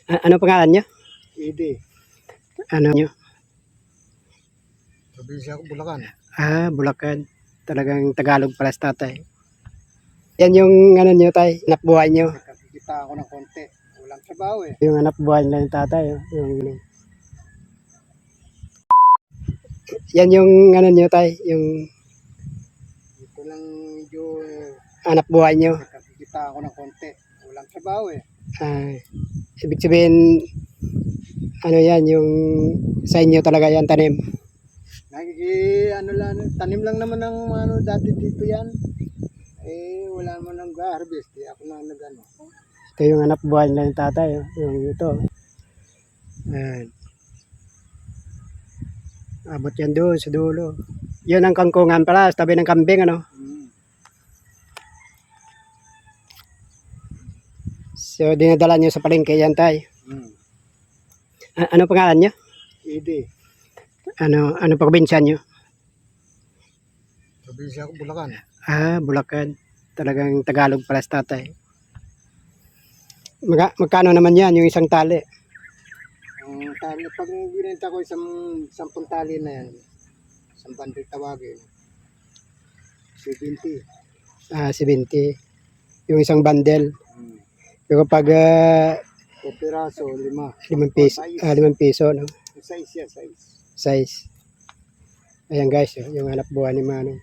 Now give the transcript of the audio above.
Ano pangalan niyo? Ede. Ano niyo? Probinsya ko, Bulacan. Bulacan. Talagang Tagalog pala sa tatay. Yan yung ano niyo tay, anak buhay niyo. Nakakita ako ng konti. Walang trabaho eh. Yung anak buhay nila ng tatay. Yan yung ano niyo tay, yung Ito lang medyo anak buhay niyo. nakakita ako ng konti. Walang trabaho eh. Ibig sabihin, ano yan, yung sa inyo talaga yan tanim. Ano lang, tanim lang naman ng ano dati dito yan. Wala naman nang harvest eh. Ako na nagano. Ito yung anak buhay nila ng tatay. Yung ito. Abot yan doon sa dulo. Yun ang kangkungan pala, sa tabi ng kambing ano. So dinadala nyo sa palengke yan tay. Ano pangalan nyo? Ede. Ano probinsya nyo? Probinsya ko, Bulacan. Bulacan. Talagang Tagalog pala sa tatay. Magkano naman yan yung isang tali? Ang tali, pag binenta ko sampung tali na yan, isang bundle tawagin, 70. 70. Yung isang bundle. Pero pag 2 piraso, 5. 5 piso, 5 piso no? Size yan, size. Size. Ayan guys, yung hanap buhay ni Manong.